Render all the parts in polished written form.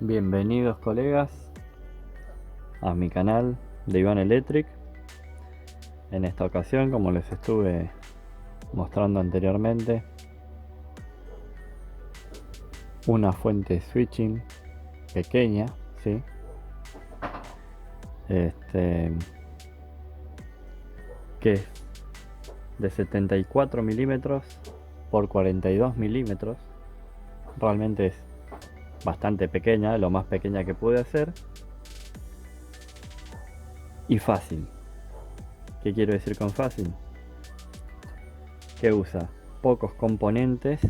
Bienvenidos colegas a mi canal de Iván Electric. En esta ocasión, como les estuve mostrando anteriormente, una fuente switching pequeña, ¿sí? Que es de 74 milímetros por 42 milímetros. Realmente es bastante pequeña, lo más pequeña que pude hacer, y fácil. ¿Qué quiero decir con fácil? Que usa pocos componentes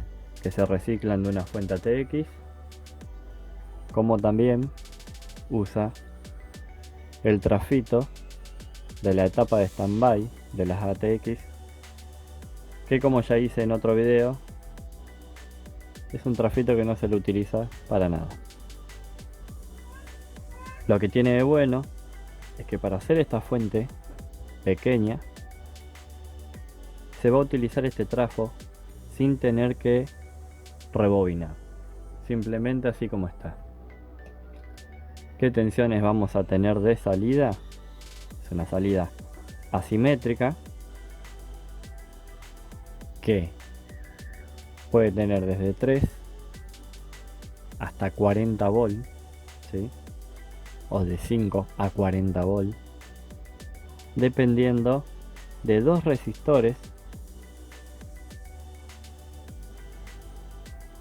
que se reciclan de una fuente ATX, como también usa el trafito de la etapa de standby de las ATX, que como ya hice en otro video, es un trafito que no se lo utiliza para nada. Lo que tiene de bueno es que para hacer esta fuente pequeña se va a utilizar este trafo sin tener que rebobinar, simplemente así como está. ¿Qué tensiones vamos a tener de salida? Es una salida asimétrica que puede tener desde 3 hasta 40 volts, ¿sí? O de 5 a 40 volts, dependiendo de dos resistores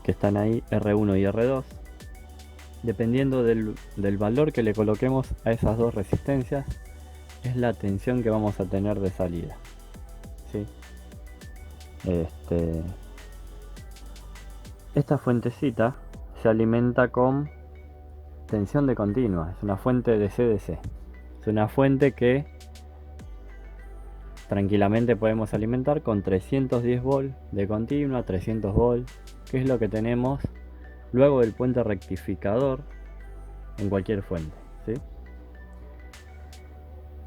que están ahí, R1 y R2. Dependiendo del valor que le coloquemos a esas dos resistencias, es la tensión que vamos a tener de salida, ¿sí? Esta fuentecita se alimenta con tensión de continua, es una fuente de CDC. Es una fuente que tranquilamente podemos alimentar con 310 volts de continua, 300 volts, que es lo que tenemos luego del puente rectificador en cualquier fuente, ¿sí?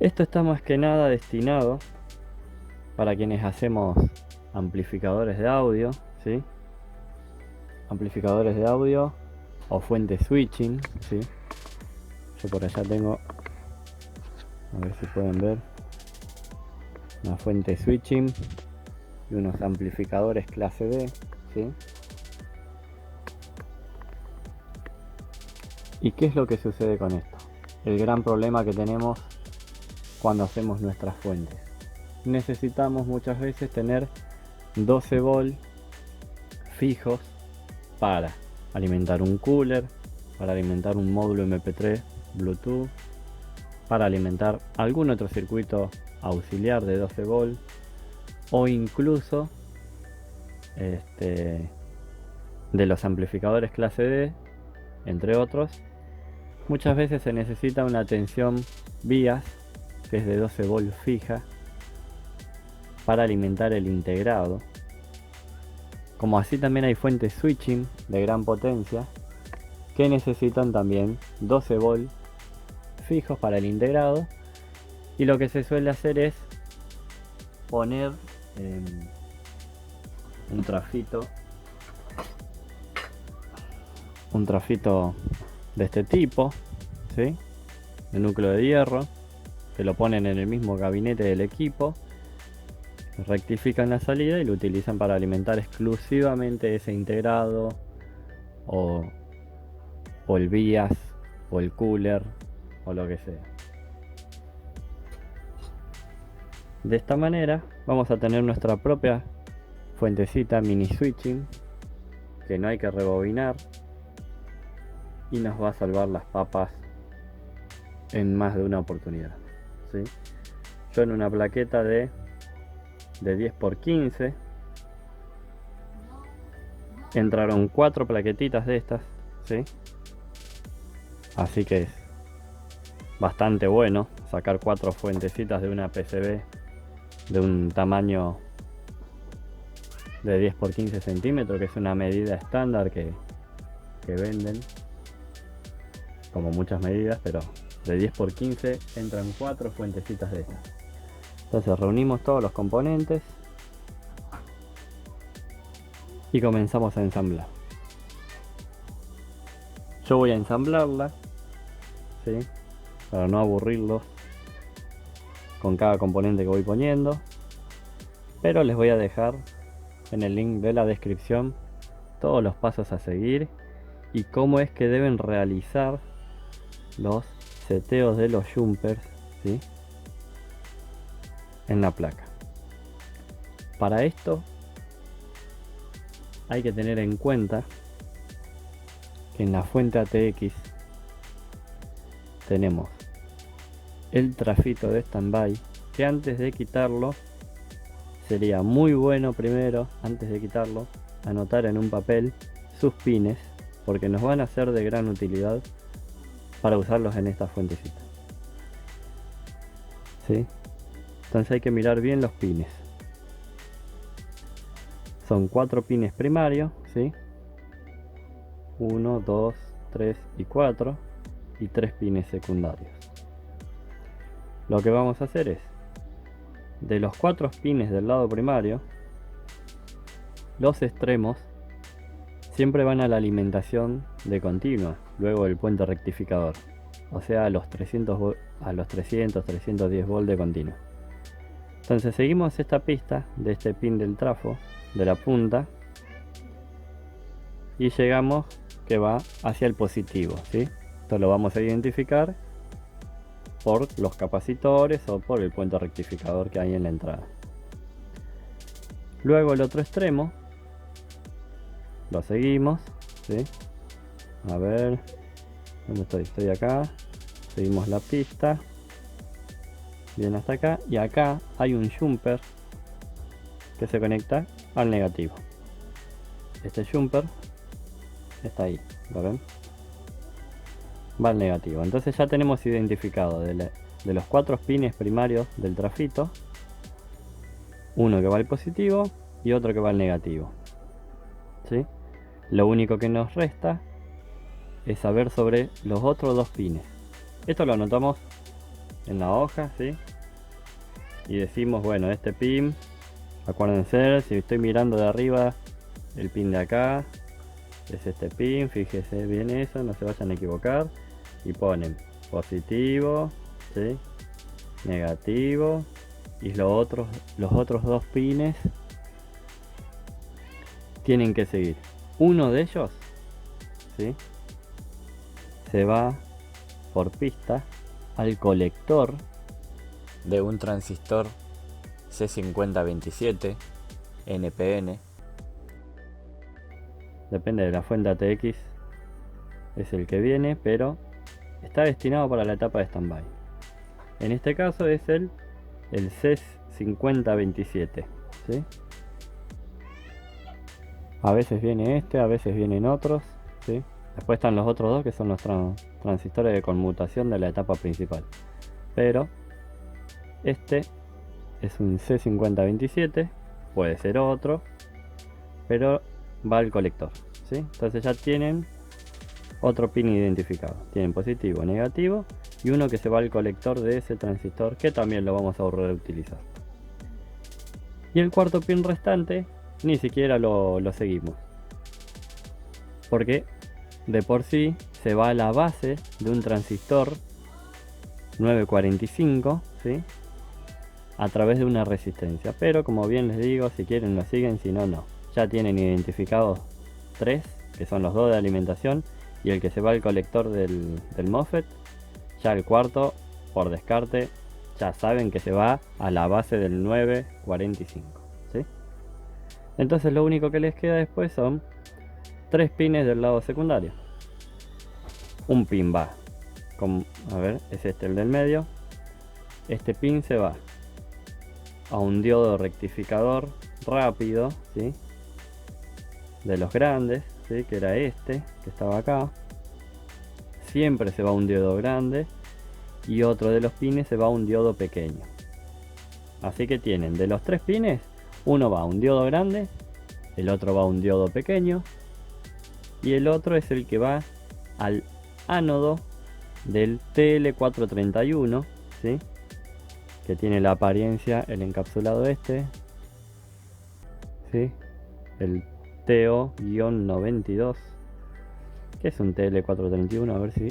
Esto está más que nada destinado para quienes hacemos amplificadores de audio, ¿sí? Amplificadores de audio o fuente switching, ¿sí? Yo por allá tengo, a ver si pueden ver, una fuente switching y unos amplificadores clase D, ¿sí? ¿Y qué es lo que sucede con esto? El gran problema que tenemos cuando hacemos nuestras fuentes. Necesitamos muchas veces tener 12 volts fijos para alimentar un cooler, para alimentar un módulo MP3 Bluetooth, para alimentar algún otro circuito auxiliar de 12 volts, o incluso de los amplificadores clase D, entre otros. Muchas veces se necesita una tensión vías, que es de 12 volts fija, para alimentar el integrado. Como así también hay fuentes switching de gran potencia que necesitan también 12 volts fijos para el integrado, y lo que se suele hacer es poner un trafito de este tipo, ¿sí? De núcleo de hierro, que lo ponen en el mismo gabinete del equipo, rectifican la salida y lo utilizan para alimentar exclusivamente ese integrado, o el BIAS, o el cooler, o lo que sea. De esta manera vamos a tener nuestra propia fuentecita mini switching, que no hay que rebobinar, y nos va a salvar las papas en más de una oportunidad, ¿sí? Yo en una plaqueta de 10×15 entraron 4 plaquetitas de estas, ¿sí? Así que es bastante bueno sacar 4 fuentecitas de una PCB de un tamaño de 10×15 centímetros, que es una medida estándar que venden como muchas medidas, pero de 10×15 entran 4 fuentecitas de estas. Entonces reunimos todos los componentes y comenzamos a ensamblar. Yo voy a ensamblarla, ¿sí? Para no aburrirlos con cada componente que voy poniendo, pero les voy a dejar en el link de la descripción todos los pasos a seguir y cómo es que deben realizar los seteos de los jumpers, ¿sí? En la placa. Para esto hay que tener en cuenta que en la fuente ATX tenemos el trafito de standby, que antes de quitarlo sería muy bueno primero, antes de quitarlo, anotar en un papel sus pines, porque nos van a ser de gran utilidad para usarlos en esta fuentecita, ¿sí? Entonces hay que mirar bien los pines. Son 4 pines primarios, ¿sí? 1, 2, 3 y 4, y 3 pines secundarios. Lo que vamos a hacer es, de los 4 pines del lado primario, los extremos siempre van a la alimentación de continua, luego del puente rectificador, o sea a los 300, 310 volts de continuo. Entonces seguimos esta pista de este pin del trafo, de la punta, y llegamos que va hacia el positivo, ¿sí? Esto lo vamos a identificar por los capacitores o por el puente rectificador que hay en la entrada. Luego el otro extremo lo seguimos, ¿sí? A ver, ¿dónde estoy? Estoy acá. Seguimos la pista bien hasta acá, y acá hay un jumper que se conecta al negativo. Este jumper está ahí, ¿lo ven? Va al negativo. Entonces ya tenemos identificado de los 4 pines primarios del trafito, uno que va al positivo y otro que va al negativo, ¿sí? Lo único que nos resta es saber sobre los otros 2 pines. Esto lo anotamos en la hoja, ¿sí? Y decimos, bueno, este pin, acuérdense, si estoy mirando de arriba, el pin de acá es este pin, fíjese bien eso, no se vayan a equivocar. Y ponen positivo, ¿sí? Negativo, y los otros 2 pines tienen que seguir. Uno de ellos, ¿sí? Se va por pista al colector de un transistor C5027 NPN. Depende de la fuente ATX, es el que viene, pero está destinado para la etapa de standby. En este caso es el C5027, ¿sí? A veces viene este, a veces vienen otros, ¿sí? Después están los otros 2 que son los transistores de conmutación de la etapa principal. Pero este es un C5027, puede ser otro, pero va al colector, ¿sí? Entonces ya tienen otro pin identificado. Tienen positivo, negativo y uno que se va al colector de ese transistor, que también lo vamos a reutilizar. Y el cuarto pin restante ni siquiera lo seguimos, porque de por sí se va a la base de un transistor 945, ¿sí? A través de una resistencia. Pero como bien les digo, si quieren lo siguen, si no, no. Ya tienen identificados 3, que son los 2 de alimentación, y el que se va al colector del MOSFET. Ya el cuarto, por descarte, ya saben que se va a la base del 945, ¿sí? Entonces lo único que les queda después son 3 pines del lado secundario. Un pin va con, a ver, es este el del medio. Este pin se va a un diodo rectificador rápido, ¿sí? De los grandes, ¿sí? Que era este que estaba acá. Siempre se va a un diodo grande, y otro de los pines se va a un diodo pequeño. Así que tienen de los 3 pines, uno va a un diodo grande, el otro va a un diodo pequeño, y el otro es el que va al ánodo del TL431, ¿sí? Que tiene la apariencia, el encapsulado este, ¿sí? El TO-92, que es un TL431, a ver si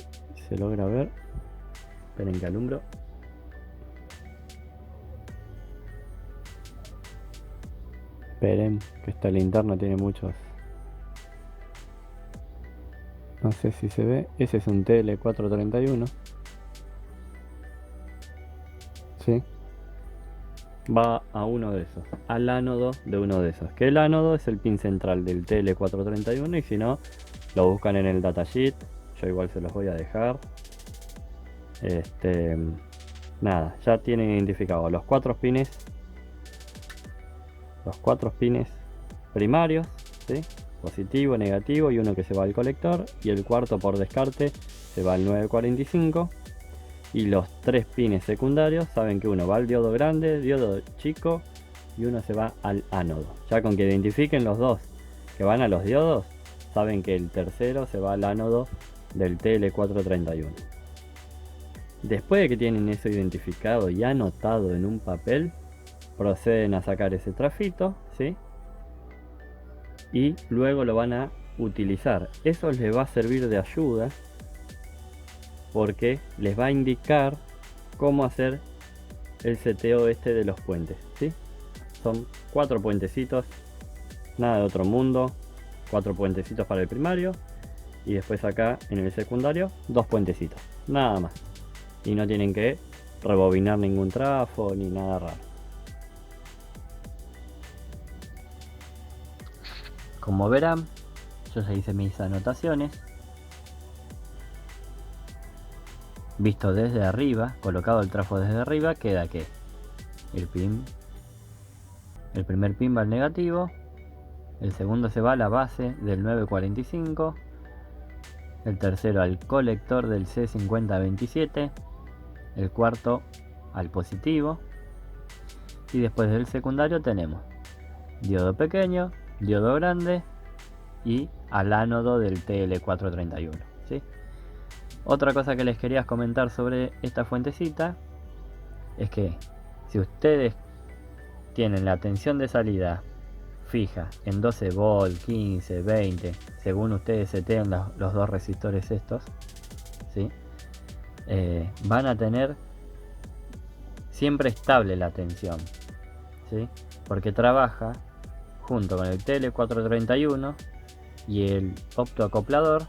se logra ver. Esperen que alumbro. Esperen, que esta linterna tiene muchos. No sé si se ve. Ese es un TL431. ¿Sí? Va a uno de esos, al ánodo de uno de esos. Que el ánodo es el pin central del TL431 y si no, lo buscan en el datasheet. Yo igual se los voy a dejar. Nada, ya tienen identificado los cuatro pines. Los cuatro pines primarios, ¿sí? Positivo, negativo y uno que se va al colector. Y el cuarto por descarte se va al 945. Y los tres pines secundarios saben que uno va al diodo grande, diodo chico y uno se va al ánodo. Ya con que identifiquen los dos que van a los diodos, saben que el tercero se va al ánodo del TL431. Después de que tienen eso identificado y anotado en un papel, proceden a sacar ese trafito, ¿sí? Y luego lo van a utilizar. Eso les va a servir de ayuda porque les va a indicar cómo hacer el seteo de los puentes, ¿sí? Son 4 puentecitos, nada de otro mundo. 4 puentecitos para el primario y después acá en el secundario 2 puentecitos, nada más. Y no tienen que rebobinar ningún trafo ni nada raro. Como verán, yo ya hice mis anotaciones. Visto desde arriba, colocado el trafo desde arriba, queda que el primer pin va al negativo, el segundo se va a la base del 945, el tercero al colector del C5027, el cuarto al positivo, y después del secundario tenemos diodo pequeño, diodo grande y al ánodo del TL431, ¿sí? Otra cosa que les quería comentar sobre esta fuentecita es que si ustedes tienen la tensión de salida fija en 12 volt, 15, 20, según ustedes seteen los dos resistores estos, ¿sí? Van a tener siempre estable la tensión, ¿sí? Porque trabaja junto con el TL431 y el optoacoplador,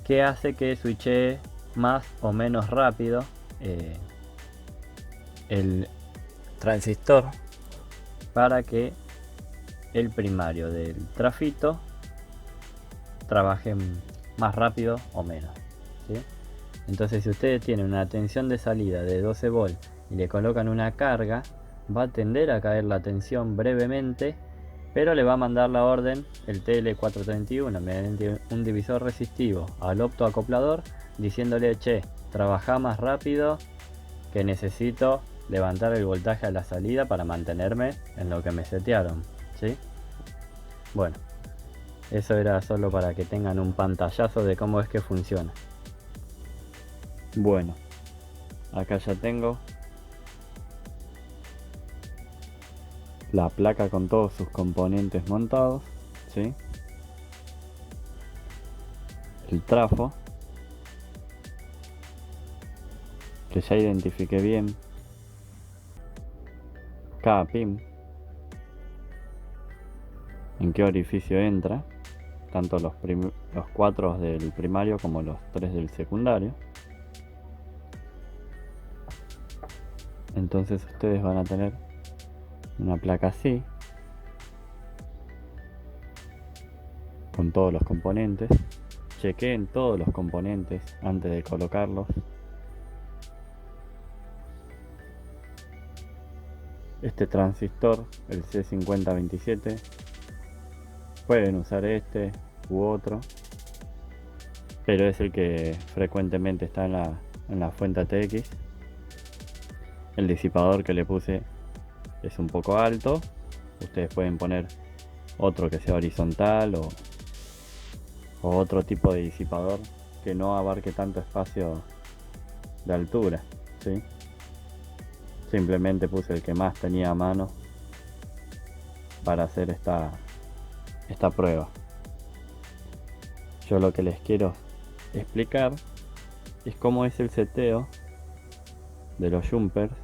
que hace que switchee más o menos rápido el transistor para que el primario del trafito trabaje más rápido o menos, ¿sí? Entonces si ustedes tienen una tensión de salida de 12 volts y le colocan una carga, va a tender a caer la tensión brevemente, pero le va a mandar la orden el TL431 mediante un divisor resistivo al optoacoplador diciéndole: che, trabaja más rápido que necesito levantar el voltaje a la salida para mantenerme en lo que me setearon, ¿sí? Bueno, eso era solo para que tengan un pantallazo de cómo es que funciona. Bueno, acá ya tengo la placa con todos sus componentes montados, ¿sí? El trafo, que ya identifiqué bien cada pin, en qué orificio entra, tanto los 4 del primario como los 3 del secundario. Entonces ustedes van a tener una placa así, con todos los componentes. Chequeen todos los componentes antes de colocarlos. Este transistor, el C5027, pueden usar este u otro, pero es el que frecuentemente está en la fuente ATX. El disipador que le puse es un poco alto. Ustedes pueden poner otro que sea horizontal o otro tipo de disipador que no abarque tanto espacio de altura, ¿sí? Simplemente puse el que más tenía a mano para hacer esta prueba. Yo lo que les quiero explicar es cómo es el seteo de los jumpers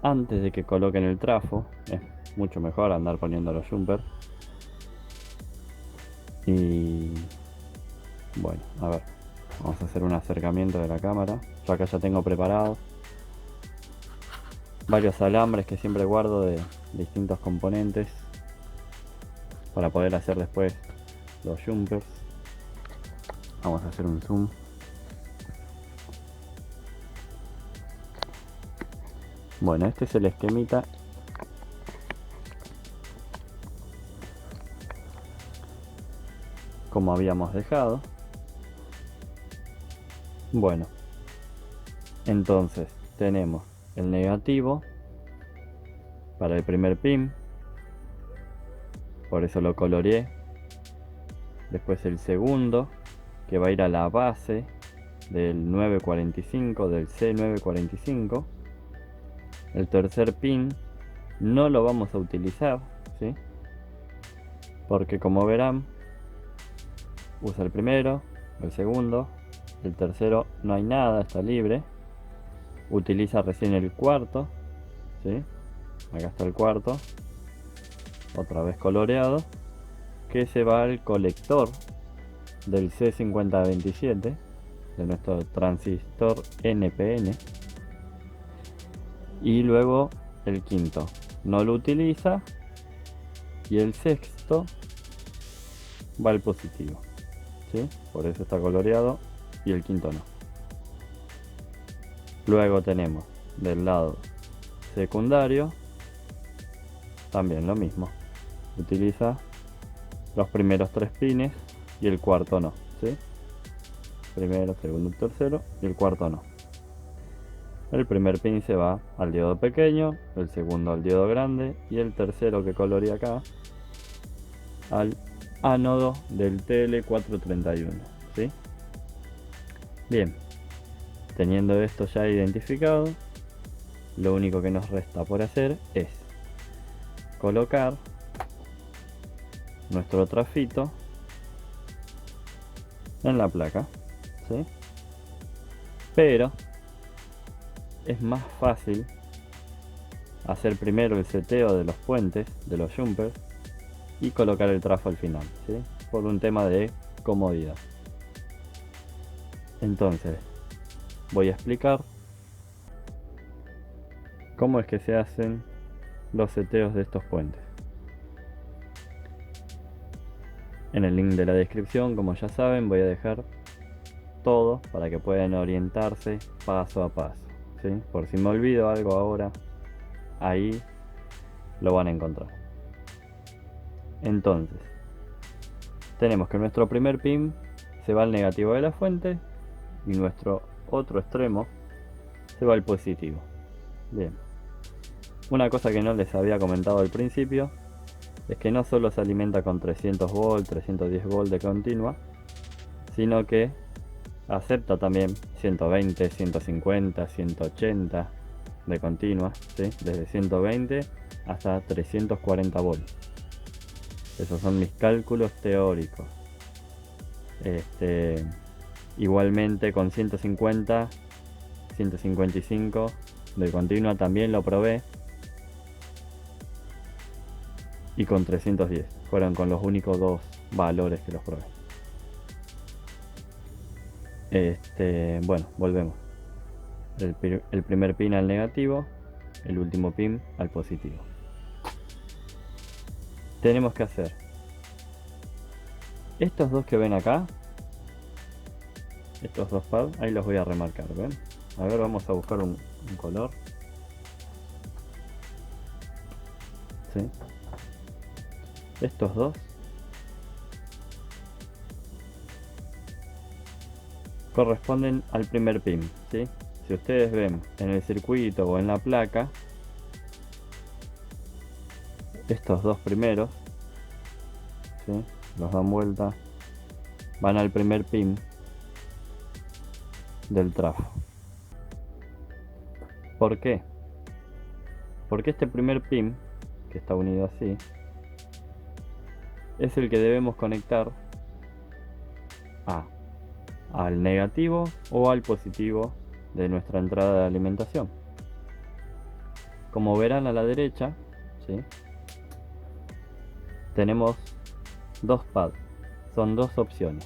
antes de que coloquen el trafo. Es mucho mejor andar poniendo los jumpers. Y bueno, a ver, vamos a hacer un acercamiento de la cámara. Yo acá ya tengo preparado varios alambres que siempre guardo de distintos componentes para poder hacer después los jumpers. Vamos a hacer un zoom. Bueno, este es el esquemita como habíamos dejado. Bueno, entonces tenemos el negativo para el primer pin, por eso lo coloreé. Después el segundo, que va a ir a la base del 945, del C945. El tercer pin no lo vamos a utilizar, ¿sí? Porque como verán, usa el primero, el segundo, el tercero no hay nada, está libre. Utiliza recién el cuarto, ¿sí? Acá está el cuarto, otra vez coloreado, que se va al colector del C5027 de nuestro transistor NPN. Y luego el quinto no lo utiliza, y el sexto va al positivo, ¿sí? Por eso está coloreado, y el quinto no. Luego tenemos del lado secundario también lo mismo, utiliza los primeros tres pines y el cuarto no, ¿sí? Primero, segundo y tercero, y el cuarto no. El primer pin se va al diodo pequeño, el segundo al diodo grande, y el tercero que coloreé acá al ánodo del TL431, ¿sí? Bien, teniendo esto ya identificado, lo único que nos resta por hacer es colocar nuestro trafito en la placa, ¿sí? Pero es más fácil hacer primero el seteo de los puentes, de los jumpers, y colocar el trafo al final, ¿sí? Por un tema de comodidad. Entonces voy a explicar cómo es que se hacen los seteos de estos puentes. En el link de la descripción, como ya saben, voy a dejar todo para que puedan orientarse paso a paso, ¿sí? Por si me olvido algo ahora, ahí lo van a encontrar. Entonces, tenemos que nuestro primer pin se va al negativo de la fuente y nuestro otro extremo se va al positivo. Bien. Una cosa que no les había comentado al principio es que no solo se alimenta con 300 volts, 310 volts de continua, sino que acepta también 120, 150, 180 de continua, ¿sí? Desde 120 hasta 340 volts. Esos son mis cálculos teóricos. Igualmente con 150, 155 de continua también lo probé. Y con 310. Fueron con los únicos dos valores que los probé. Bueno, volvemos. El primer pin al negativo, el último pin al positivo. Tenemos que hacer estos dos que ven acá, estos dos pads, ahí los voy a remarcar, ¿ven? A ver, vamos a buscar un color. ¿Sí? Estos dos corresponden al primer pin, ¿sí? Si ustedes ven en el circuito o en la placa, estos dos primeros, ¿sí? Los dan vuelta, van al primer pin del trafo. ¿Por qué? Porque este primer pin, que está unido así, es el que debemos conectar al negativo o al positivo de nuestra entrada de alimentación. Como verán a la derecha, ¿sí?, tenemos dos pads, son dos opciones.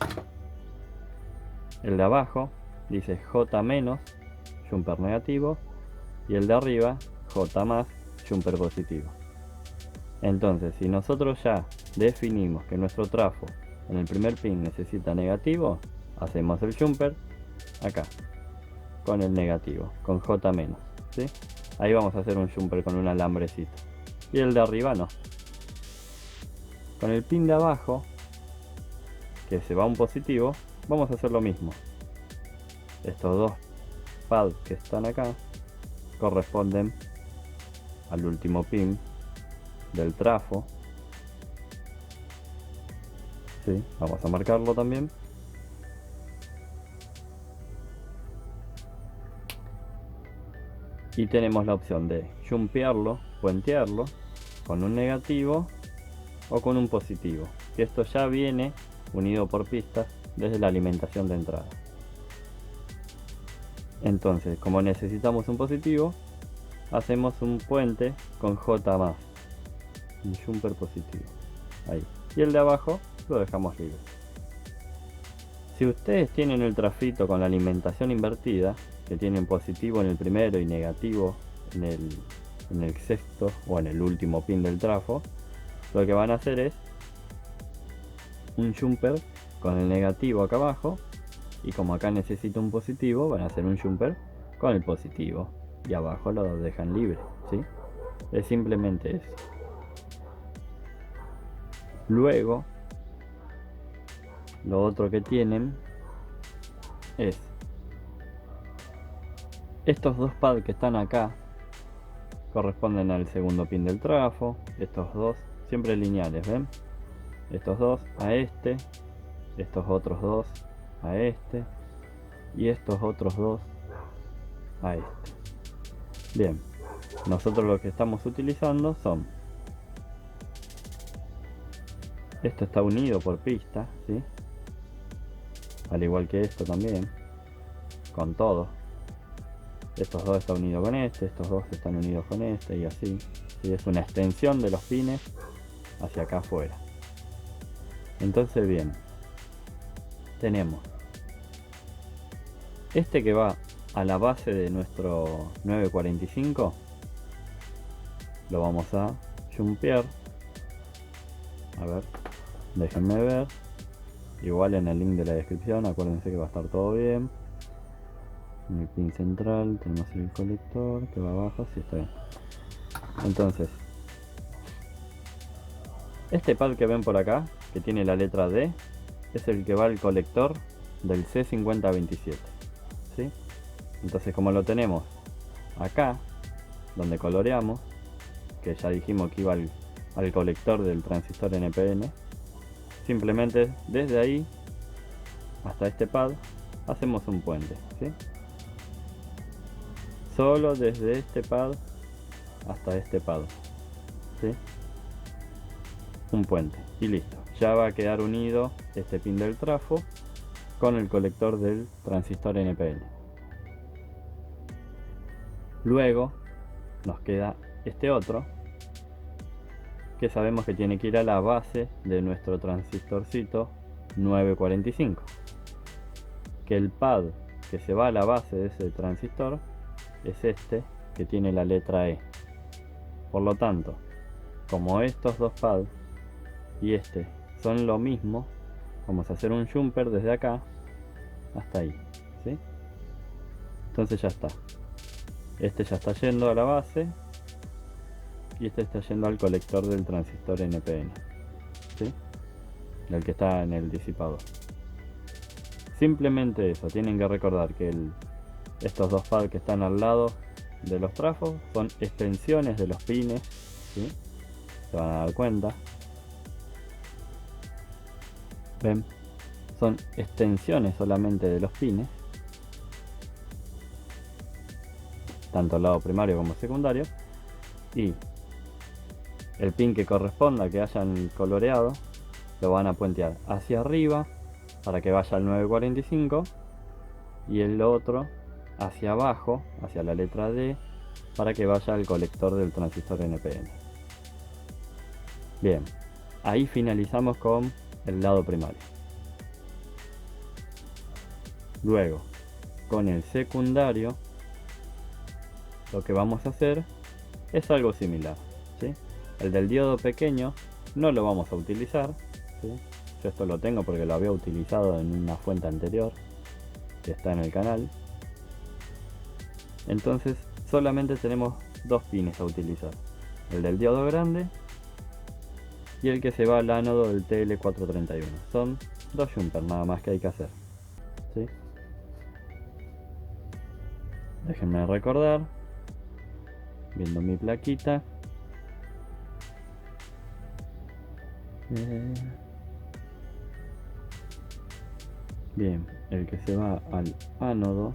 El de abajo dice J menos, jumper negativo, y el de arriba J más, jumper positivo. Entonces, si nosotros ya definimos que nuestro trafo en el primer pin necesita negativo, hacemos el jumper acá con el negativo, con J menos, ¿sí? Ahí vamos a hacer un jumper con un alambrecito. Y el de arriba no. Con el pin de abajo, que se va a un positivo, vamos a hacer lo mismo. Estos dos pads que están acá corresponden al último pin del trafo. Sí, vamos a marcarlo también. Y tenemos la opción de jumpearlo, puentearlo con un negativo o con un positivo. Y esto ya viene unido por pistas desde la alimentación de entrada. Entonces, como necesitamos un positivo, hacemos un puente con J más, un jumper positivo. Ahí. Y el de abajo lo dejamos libre. Si ustedes tienen el trafito con la alimentación invertida, que tienen positivo en el primero y negativo en el sexto o en el último pin del trafo, lo que van a hacer es un jumper con el negativo acá abajo, y como acá necesito un positivo, van a hacer un jumper con el positivo y abajo lo dejan libre, ¿sí? Es simplemente eso. Luego, lo otro que tienen es estos dos pads que están acá, corresponden al segundo pin del trafo. Estos dos, siempre lineales, ¿ven? Estos dos a este, estos otros dos a este, y estos otros dos a este. Bien, nosotros lo que estamos utilizando son, esto está unido por pista, ¿sí?, al igual que esto también, con todo. Estos dos están unidos con este, estos dos están unidos con este, y así. Y es una extensión de los pines hacia acá afuera. Entonces, bien, tenemos este que va a la base de nuestro 945, lo vamos a jumpear. A ver, déjenme ver. Igual en el link de la descripción, acuérdense que va a estar todo bien. En el pin central tenemos el colector que va abajo, sí, está bien. Entonces, este pad que ven por acá, que tiene la letra D, es el que va al colector del C5027, ¿sí? Entonces, como lo tenemos acá, donde coloreamos, que ya dijimos que iba al colector del transistor NPN, simplemente desde ahí hasta este pad hacemos un puente, ¿sí? Solo desde este pad hasta este pad, ¿sí? Un puente y listo. Ya va a quedar unido este pin del trafo con el colector del transistor NPN. Luego nos queda este otro, que sabemos que tiene que ir a la base de nuestro transistorcito 945. Que el pad que se va a la base de ese transistor es este, que tiene la letra E. Por lo tanto, como estos dos pads y este son lo mismo, vamos a hacer un jumper desde acá hasta ahí, ¿sí? Entonces ya está. Este ya está yendo a la base y este está yendo al colector del transistor NPN, ¿sí?, el que está en el disipador. Simplemente eso, tienen que recordar que estos dos pads que están al lado de los trafos son extensiones de los pines, ¿sí? Se van a dar cuenta. ¿Ven? Son extensiones solamente de los pines, tanto al lado primario como secundario, y el pin que corresponda que hayan coloreado lo van a puentear hacia arriba para que vaya al 945 y el otro hacia abajo, hacia la letra D, para que vaya al colector del transistor NPN. Bien, ahí finalizamos con el lado primario. Luego, con el secundario, lo que vamos a hacer es algo similar, ¿sí? El del diodo pequeño no lo vamos a utilizar, ¿sí? Yo esto lo tengo porque lo había utilizado en una fuente anterior que está en el canal. Entonces solamente tenemos dos pines a utilizar, el del diodo grande y el que se va al ánodo del TL431. Son dos jumpers nada más que hay que hacer, ¿sí? Déjenme recordar, viendo mi plaquita. Bien, el que se va al ánodo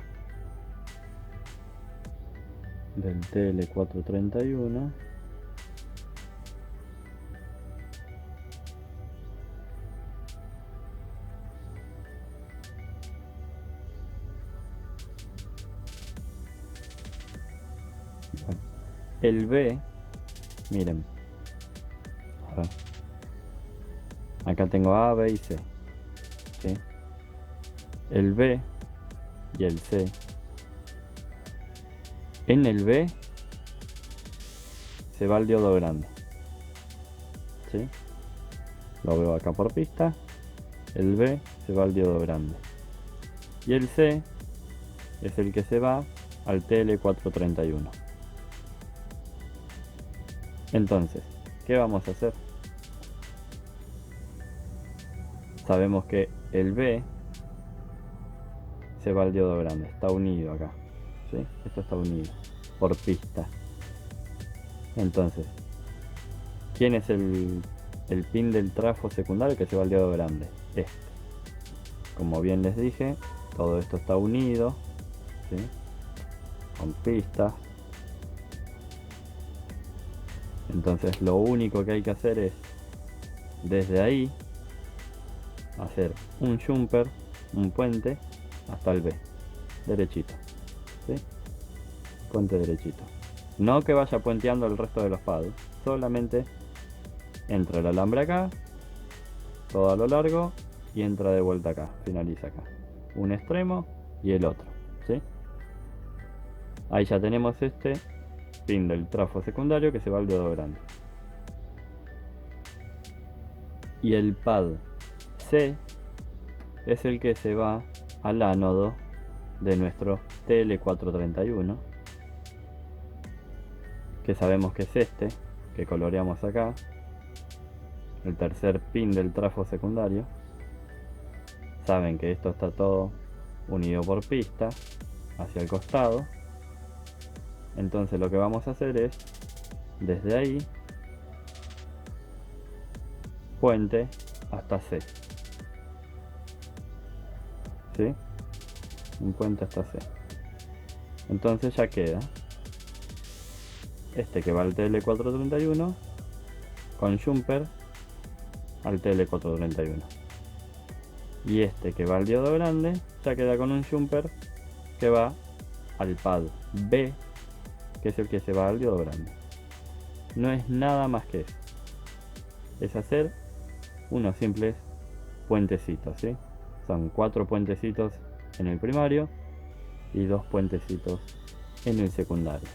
del TL431 el B, miren, a ver. Acá tengo A, B y C, ¿sí? El B y el C. En el B se va el diodo grande, ¿sí? Lo veo acá por pista. El B se va al diodo grande y el C es el que se va al TL431. Entonces, ¿qué vamos a hacer? Sabemos que el B se va al diodo grande, está unido acá, ¿sí? Esto está unido por pista. Entonces, ¿quién es el pin del trafo secundario que se va al diodo grande? Este. Como bien les dije, todo esto está unido, ¿sí? Con pistas. Entonces lo único que hay que hacer es, desde ahí, hacer un jumper, un puente, hasta el B, derechito, ¿sí? Puente derechito. No que vaya puenteando el resto de los pads, solamente entra el alambre acá, todo a lo largo, y entra de vuelta acá, finaliza acá. Un extremo y el otro, ¿sí? Ahí ya tenemos este pin del trafo secundario que se va al diodo grande. Y el pad C es el que se va al ánodo de nuestro TL431, que sabemos que es este, que coloreamos acá, el tercer pin del trafo secundario. Saben que esto está todo unido por pista hacia el costado. Entonces lo que vamos a hacer es, desde ahí, puente hasta C, ¿sí? Un puente hasta C. Entonces ya queda este que va al TL431 con jumper al TL431, y este que va al diodo grande ya queda con un jumper que va al pad B, que es el que se va al diodo grande. No es nada más que eso, es hacer unos simples puentecitos, ¿sí? Son 4 puentecitos en el primario y 2 puentecitos en el secundario.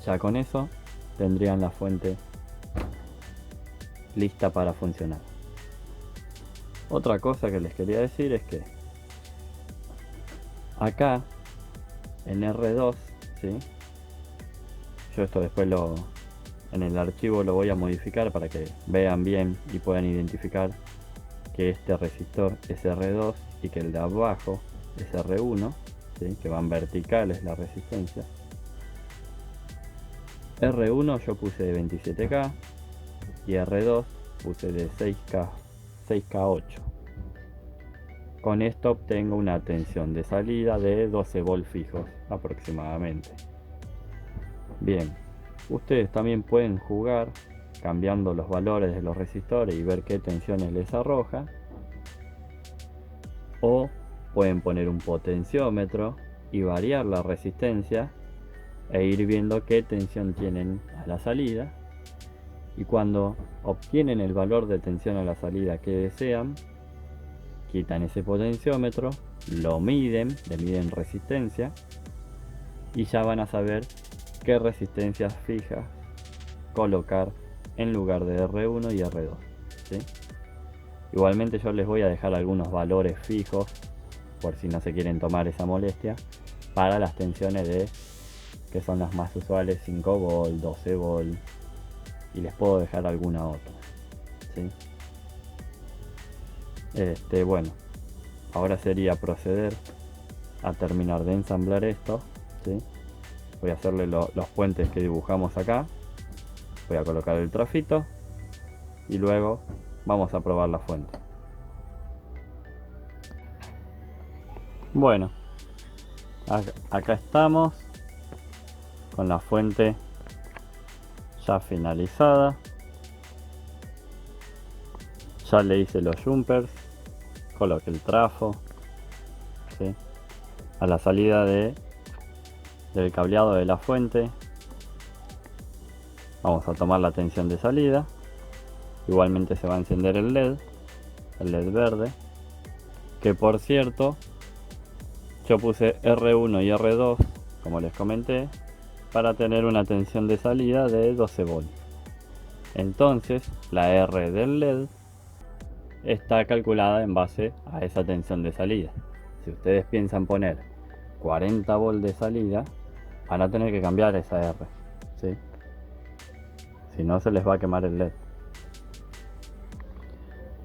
Ya con eso tendrían la fuente lista para funcionar. Otra cosa que les quería decir es que acá en R2, ¿sí? Yo esto después en el archivo lo voy a modificar para que vean bien y puedan identificar que este resistor es R2 y que el de abajo es R1, ¿sí? Que van verticales la resistencia. R1 yo puse de 27K y R2 puse de 6K8. Con esto obtengo una tensión de salida de 12 volts fijos aproximadamente. Bien, ustedes también pueden jugar cambiando los valores de los resistores y ver qué tensiones les arroja. o pueden poner un potenciómetro y variar la resistencia e ir viendo qué tensión tienen a la salida, y cuando obtienen el valor de tensión a la salida que desean, quitan ese potenciómetro, lo miden, le miden resistencia y ya van a saber qué resistencias fijas colocar en lugar de R1 y R2, ¿sí? Igualmente yo les voy a dejar algunos valores fijos por si no se quieren tomar esa molestia para las tensiones que son las más usuales, 5 volt, 12 volt, y les puedo dejar alguna otra, ¿sí? Bueno, ahora sería proceder a terminar de ensamblar esto, ¿sí? Voy a hacerle los puentes que dibujamos acá, voy a colocar el trafito y luego vamos a probar la fuente. Bueno, acá estamos con la fuente ya finalizada. Ya le hice los jumpers, coloqué el trafo, ¿sí? A la salida del cableado de la fuente vamos a tomar la tensión de salida. Igualmente se va a encender el LED verde, que por cierto yo puse R1 y R2 como les comenté para tener una tensión de salida de 12 volts. Entonces la R del LED está calculada en base a esa tensión de salida. Si ustedes piensan poner 40 volts de salida, van a tener que cambiar esa R, ¿sí? Si no, se les va a quemar el LED.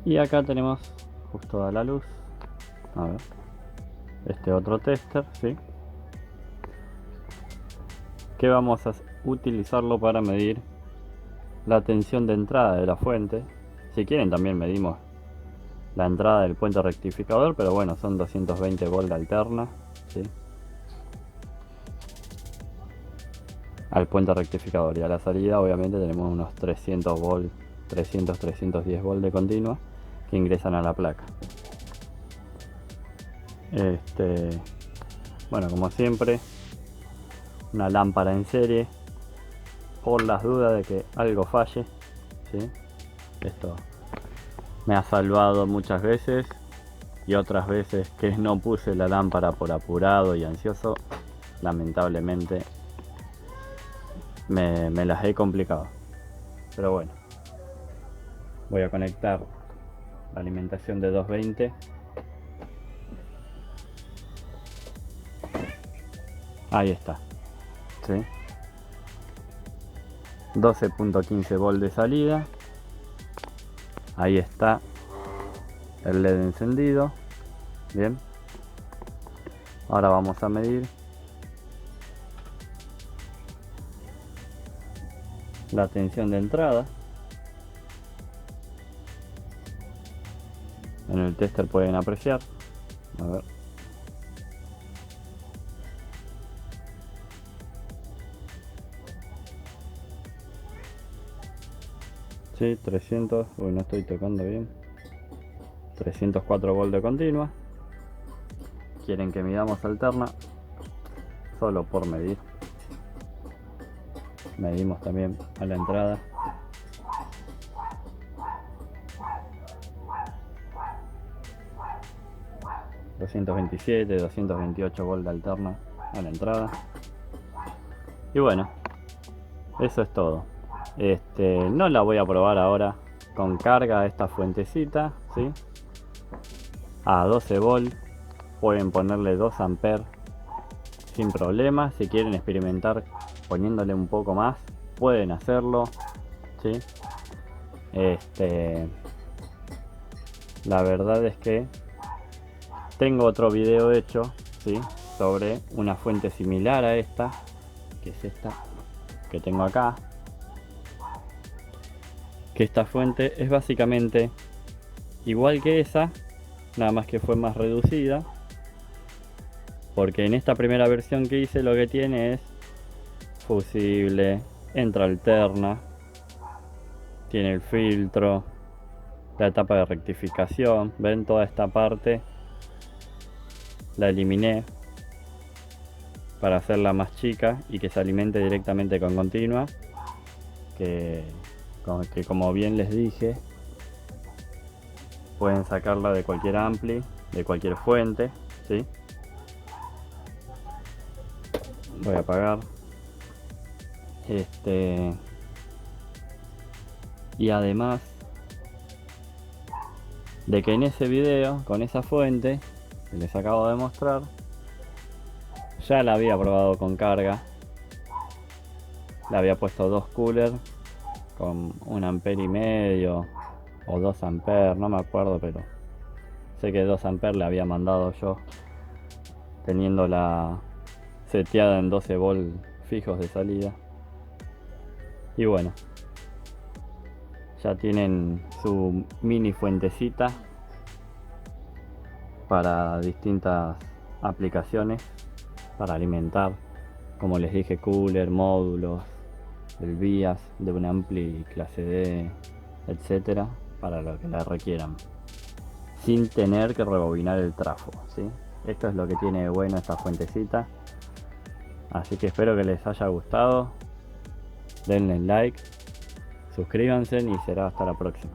Y acá tenemos justo a la luz, a ver, este otro tester, ¿sí? Que vamos a utilizarlo para medir la tensión de entrada de la fuente. Si quieren también medimos la entrada del puente rectificador, pero bueno, son 220 volts de alterna, ¿sí? Al puente rectificador, y a la salida obviamente tenemos unos 300 volts, 310 volts de continua que ingresan a la placa. Bueno, como siempre, una lámpara en serie por las dudas de que algo falle, ¿sí? Esto me ha salvado muchas veces, y otras veces que no puse la lámpara por apurado y ansioso, lamentablemente me las he complicado. Pero bueno, voy a conectar la alimentación de 220. Ahí está, ¿sí? 12.15 volts de salida. Ahí está el LED encendido. Bien, ahora vamos a medir la tensión de entrada. En el tester pueden apreciar, a ver, sí, 300, uy, no estoy tocando bien, 304 volts de continua. Quieren que midamos alterna, solo por medir. Medimos también a la entrada. $227, 228 volts de alterna a la entrada. Y bueno, eso es todo. No la voy a probar ahora con carga esta fuentecita, ¿sí? A 12 volts. Pueden ponerle 2 amperes sin problema. Si quieren experimentar poniéndole un poco más, pueden hacerlo, ¿sí? La verdad es que tengo otro video hecho, ¿sí? Sobre una fuente similar a esta, que es esta que tengo acá. Que esta fuente es básicamente igual que esa, nada más que fue más reducida, porque en esta primera versión que hice lo que tiene es fusible, entra alterna, tiene el filtro, la etapa de rectificación. Ven, toda esta parte la eliminé para hacerla más chica y que se alimente directamente con continua, que como bien les dije, pueden sacarla de cualquier ampli, de cualquier fuente, ¿sí? Voy a apagar y además de que en ese video con esa fuente que les acabo de mostrar ya la había probado con carga. Le había puesto 2 coolers con 1,5 amperes o 2 amperes, no me acuerdo, pero sé que 2 amperes le había mandado yo, teniéndola seteada en 12 volts fijos de salida. Y bueno, ya tienen su mini fuentecita para distintas aplicaciones, para alimentar, como les dije, cooler, módulos, del BIAS, de un ampli clase D, etcétera, para lo que la requieran, sin tener que rebobinar el trafo, ¿sí? Esto es lo que tiene de bueno esta fuentecita. Así que espero que les haya gustado. Denle like, suscríbanse y será hasta la próxima.